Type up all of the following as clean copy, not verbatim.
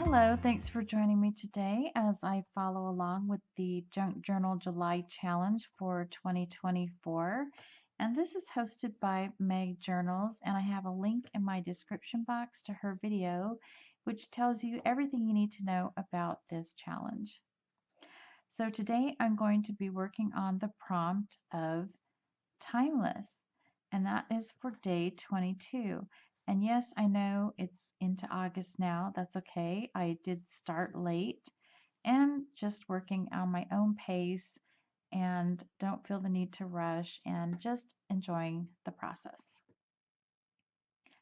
Hello, thanks for joining me today as I follow along with the Junk Journal July Challenge for 2024. And this is hosted by Meg Journals, and I have a link in my description box to her video, which tells you everything you need to know about this challenge. So today I'm going to be working on the prompt of timeless, and that is for day 22. And yes, I know it's into August now. That's okay. I did start late and just working on my own pace and don't feel the need to rush and just enjoying the process.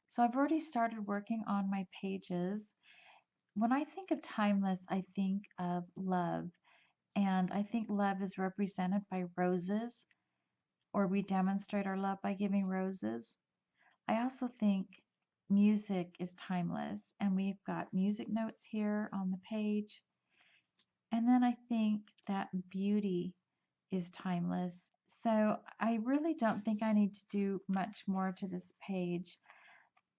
So I've already started working on my pages. When I think of timeless, I think of love. And I think love is represented by roses, or we demonstrate our love by giving roses. I also think music is timeless, and we've got music notes here on the page. And then I think that beauty is timeless. So I really don't think I need to do much more to this page.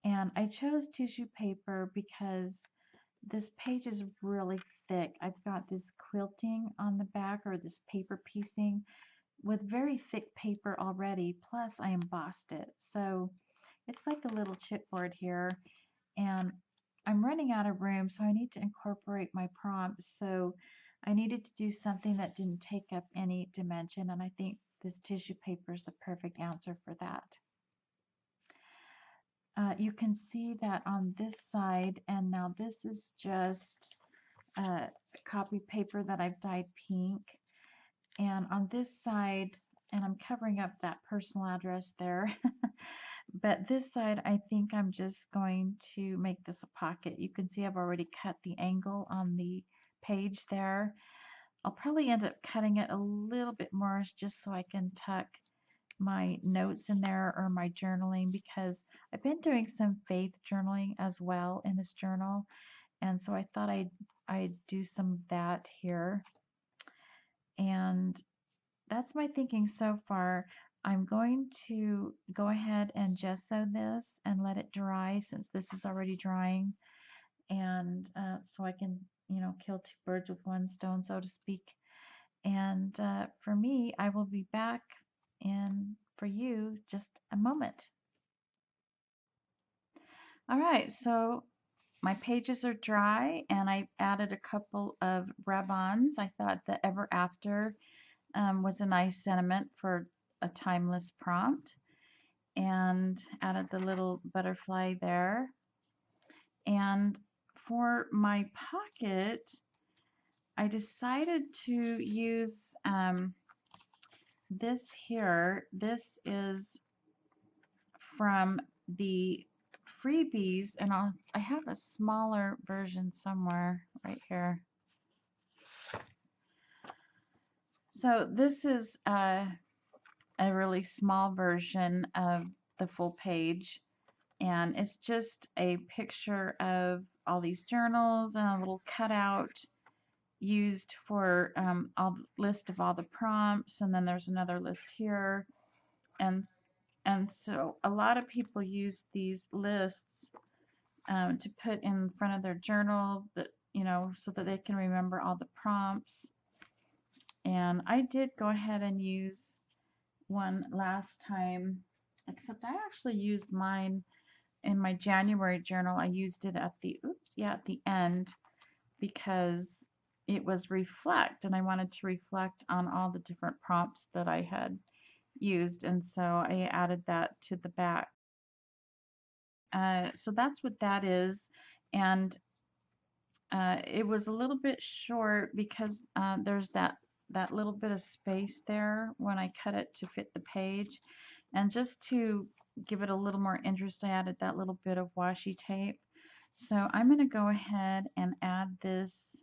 And I chose tissue paper because this page is really thick. I've got this quilting on the back, or this paper piecing with very thick paper already, plus I embossed it. So it's like a little chipboard here, and I'm running out of room, so I need to incorporate my prompts. So I needed to do something that didn't take up any dimension, and I think this tissue paper is the perfect answer for that. You can see that on this side, and now this is just copy paper that I've dyed pink. And on this side, and I'm covering up that personal address there, but this side, I think I'm just going to make this a pocket. You can see I've already cut the angle on the page there. I'll probably end up cutting it a little bit more just so I can tuck my notes in there, or my journaling, because I've been doing some faith journaling as well in this journal, and so I thought I'd do some of that here. And that's my thinking so far. I'm going to go ahead and gesso this and let it dry, since this is already drying, and so I can, kill two birds with one stone, so to speak. And for me, I will be back in for you just a moment. All right, so my pages are dry, and I added a couple of rub-ons. I thought the Ever After was a nice sentiment for a timeless prompt, and added the little butterfly there. And for my pocket, I decided to use this here. This is from the freebies, and I have a smaller version somewhere right here. So this is a really small version of the full page, and it's just a picture of all these journals and a little cutout used for all list of all the prompts, and then there's another list here, and so a lot of people use these lists to put in front of their journal, that so that they can remember all the prompts. And I did go ahead and use one last time, except I actually used mine in my January journal. I used it at the at the end, because it was reflect, and I wanted to reflect on all the different prompts that I had used, and so I added that to the back. So that's what that is, and it was a little bit short because there's that little bit of space there when I cut it to fit the page, and just to give it a little more interest, I added that little bit of washi tape. So I'm going to go ahead and add this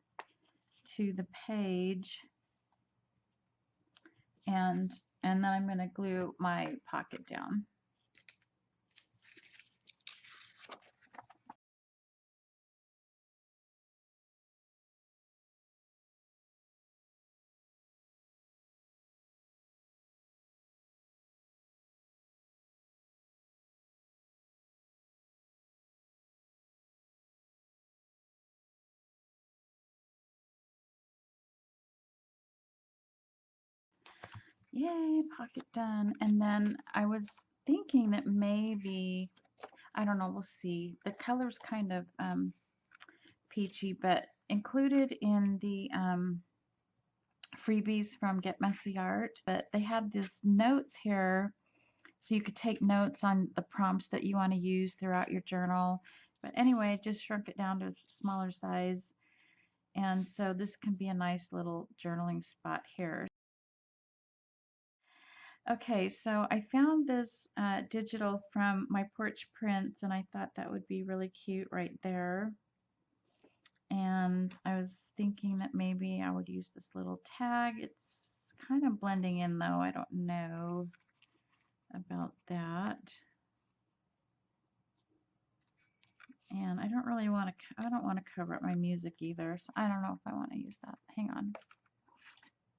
to the page, and then I'm going to glue my pocket down. Yay, pocket done. And then I was thinking that maybe, I don't know, we'll see. The color's kind of peachy, but included in the freebies from Get Messy Art, but they had these notes here so you could take notes on the prompts that you want to use throughout your journal. But anyway, I just shrunk it down to a smaller size. And so this can be a nice little journaling spot here. Okay, so I found this digital from My Porch Prints, and I thought that would be really cute right there. And I was thinking that maybe I would use this little tag. It's kind of blending in though. I don't know about that. And I don't really want to, I don't want to cover up my music either. So I don't know if I want to use that. Hang on.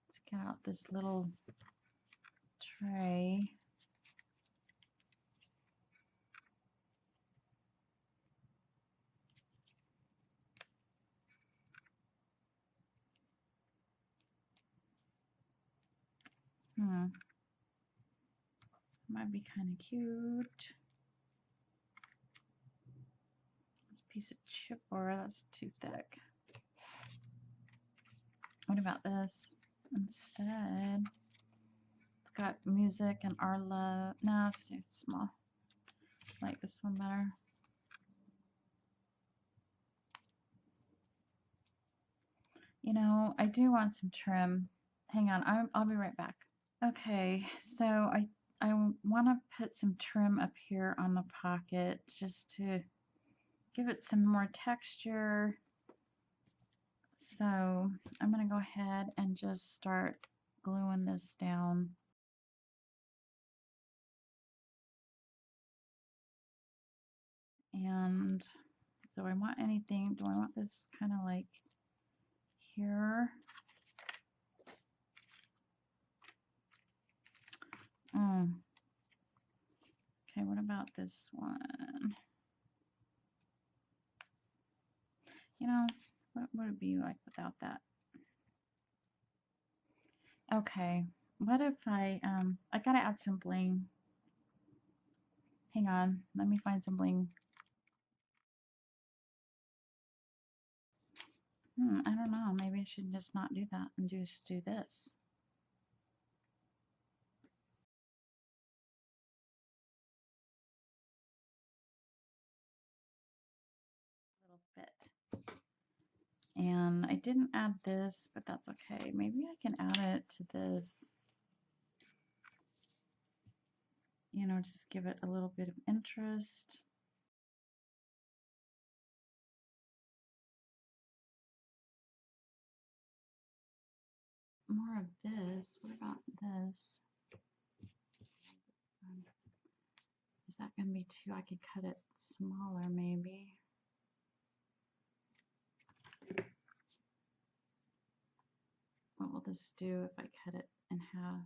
Let's get out this little tray. Might be kind of cute. This piece of chipboard, that's too thick. What about this instead? It's got music and our love. No, it's too small. I like this one better. You know, I do want some trim. Hang on, I'll be right back. Okay, so I want to put some trim up here on the pocket just to give it some more texture. So I'm going to go ahead and just start gluing this down. And do I want anything? Do I want this kind of like here? Okay, what about this one? You know, what would it be like without that? Okay, what if I gotta add some bling. Hang on, let me find some bling. I don't know, maybe I should just not do that and just do this. A little bit. And I didn't add this, but that's okay. Maybe I can add it to this. You know, just give it a little bit of interest. More of this. What about this? Is that going to be too? I could cut it smaller maybe. What will this do if I cut it in half?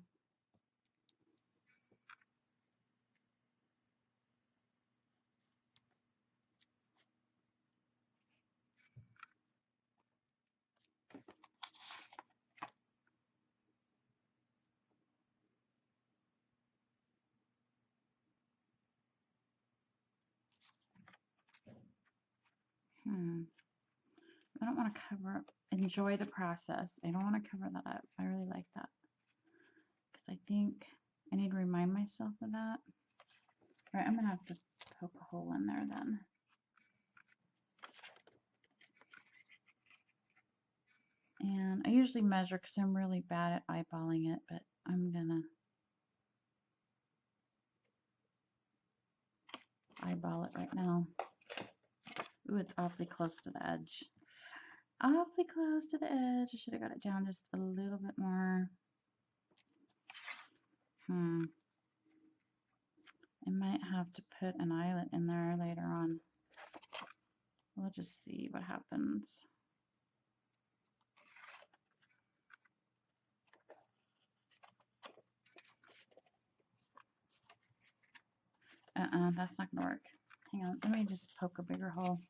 I don't want to cover up. Enjoy the process. I don't want to cover that up. I really like that. Because I think I need to remind myself of that. All right, I'm going to have to poke a hole in there then. And I usually measure because I'm really bad at eyeballing it, but I'm going to eyeball it right now. Ooh, it's awfully close to the edge. Awfully close to the edge. I should have got it down just a little bit more. I might have to put an eyelet in there later on. We'll just see what happens. That's not gonna work. Hang on, let me just poke a bigger hole.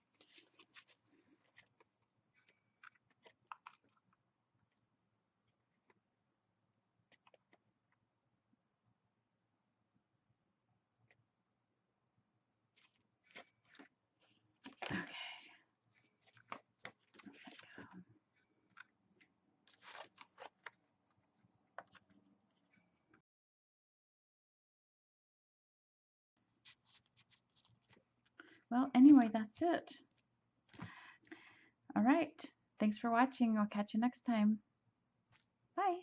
Well, anyway, that's it. All right. Thanks for watching. I'll catch you next time. Bye.